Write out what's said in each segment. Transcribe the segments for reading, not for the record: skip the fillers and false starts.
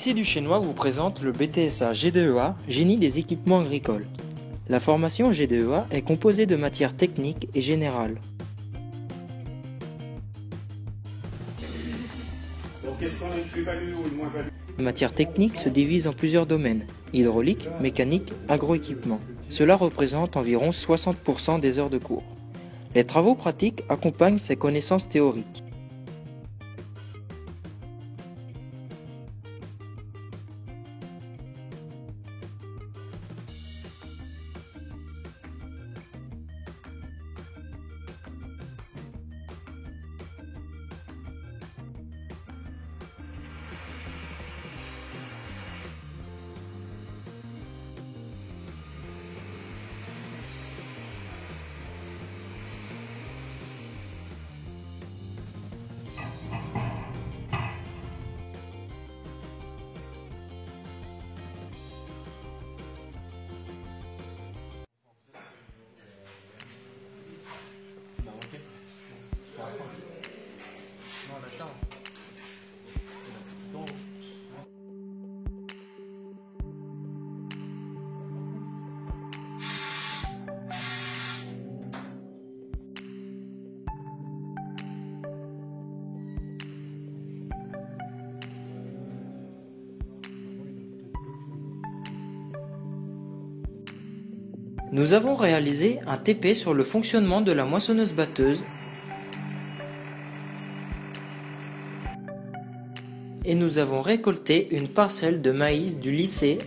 lycée du Chênois vous présente le BTSA GDEA, Génie des équipements agricoles. La formation GDEA est composée de matières techniques et générales. Donc, quelles sont les plus-values ou les moins-values? Les matières techniques se divisent en plusieurs domaines, hydraulique, mécanique, agroéquipement. Cela représente environ 60% des heures de cours. Les travaux pratiques accompagnent ces connaissances théoriques. Nous avons réalisé un TP sur le fonctionnement de la moissonneuse-batteuse et nous avons récolté une parcelle de maïs du lycée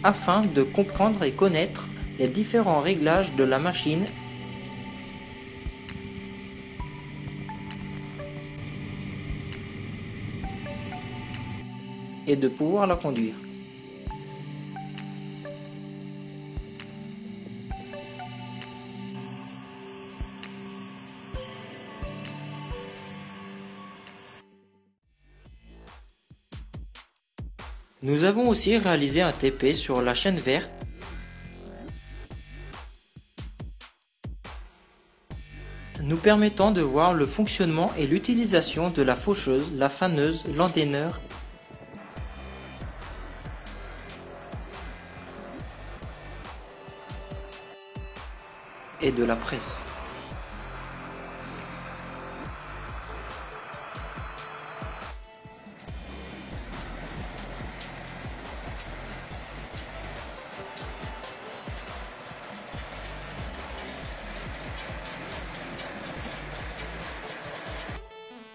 afin de comprendre et connaître les différents réglages de la machine et de pouvoir la conduire. Nous avons aussi réalisé un TP sur la chaîne verte nous permettant de voir le fonctionnement et l'utilisation de la faucheuse, la faneuse, l'anténeur et de la presse.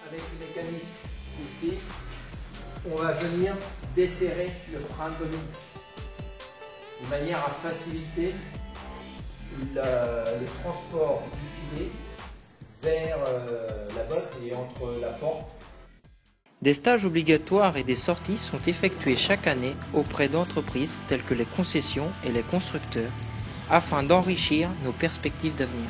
Avec le mécanisme ici, on va venir desserrer le frein de nous de manière à faciliter le transport du filet vers la botte et entre la porte. Des stages obligatoires et des sorties sont effectués chaque année auprès d'entreprises telles que les concessions et les constructeurs afin d'enrichir nos perspectives d'avenir.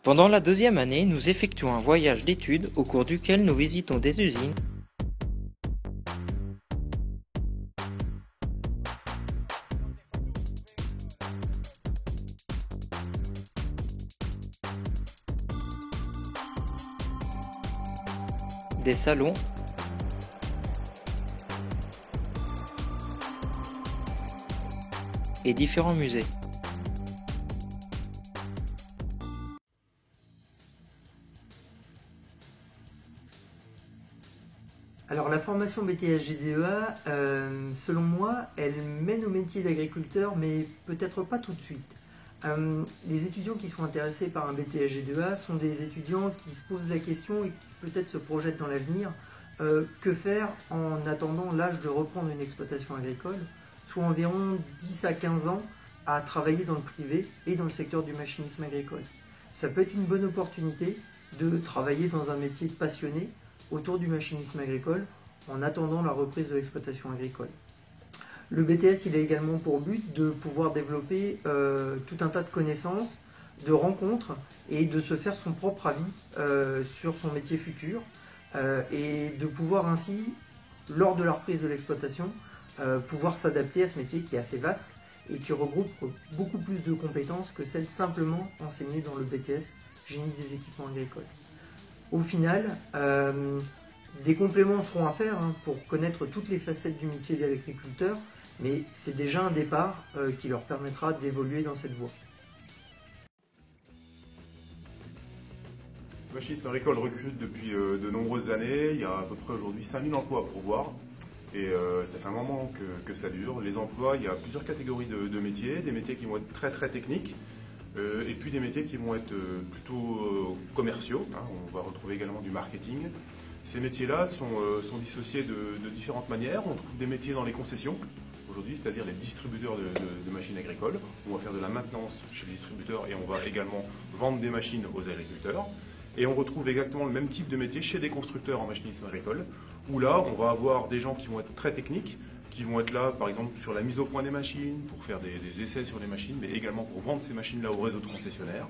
Pendant la deuxième année, nous effectuons un voyage d'études au cours duquel nous visitons des usines des salons et différents musées. Alors la formation BTS-GDEA, selon moi, elle mène au métier d'agriculteur, mais peut-être pas tout de suite. Les étudiants qui sont intéressés par un BTS-GDEA sont des étudiants qui se posent la question et qui peut-être se projettent dans l'avenir. Que faire en attendant l'âge de reprendre une exploitation agricole, soit environ 10 à 15 ans à travailler dans le privé et dans le secteur du machinisme agricole. Ça peut être une bonne opportunité de travailler dans un métier passionné autour du machinisme agricole en attendant la reprise de l'exploitation agricole. Le BTS, il a également pour but de pouvoir développer tout un tas de connaissances, de rencontres et de se faire son propre avis sur son métier futur et de pouvoir ainsi, lors de la reprise de l'exploitation, pouvoir s'adapter à ce métier qui est assez vaste et qui regroupe beaucoup plus de compétences que celles simplement enseignées dans le BTS Génie des équipements agricoles. Au final, des compléments seront à faire pour connaître toutes les facettes du métier d'agriculteur, mais c'est déjà un départ qui leur permettra d'évoluer dans cette voie. Le machinisme agricole recrute depuis de nombreuses années. Il y a à peu près aujourd'hui 5000 emplois à pourvoir. Et ça fait un moment que ça dure. Les emplois, il y a plusieurs catégories de métiers. Des métiers qui vont être très très techniques. Et puis des métiers qui vont être plutôt commerciaux. On va retrouver également du marketing. Ces métiers-là sont dissociés de différentes manières. On trouve des métiers dans les concessions aujourd'hui, c'est-à-dire les distributeurs de machines agricoles. On va faire de la maintenance chez les distributeurs et on va également vendre des machines aux agriculteurs. Et on retrouve exactement le même type de métier chez des constructeurs en machinisme agricole, où là, on va avoir des gens qui vont être très techniques, qui vont être là, par exemple, sur la mise au point des machines, pour faire des essais sur les machines, mais également pour vendre ces machines-là au réseau de concessionnaires.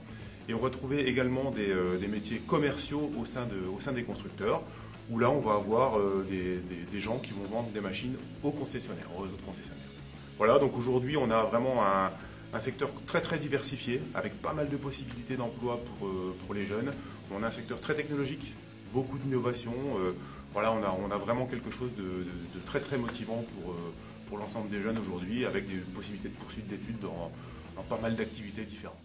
Et on va trouver également des métiers commerciaux au sein des constructeurs, où là, on va avoir des gens qui vont vendre des machines aux concessionnaires, au réseau de concessionnaires. Voilà, donc aujourd'hui, on a vraiment un secteur très très diversifié, avec pas mal de possibilités d'emploi pour les jeunes. On a un secteur très technologique, beaucoup d'innovation. Voilà, on a vraiment quelque chose de très très motivant pour l'ensemble des jeunes aujourd'hui, avec des possibilités de poursuite d'études dans pas mal d'activités différentes.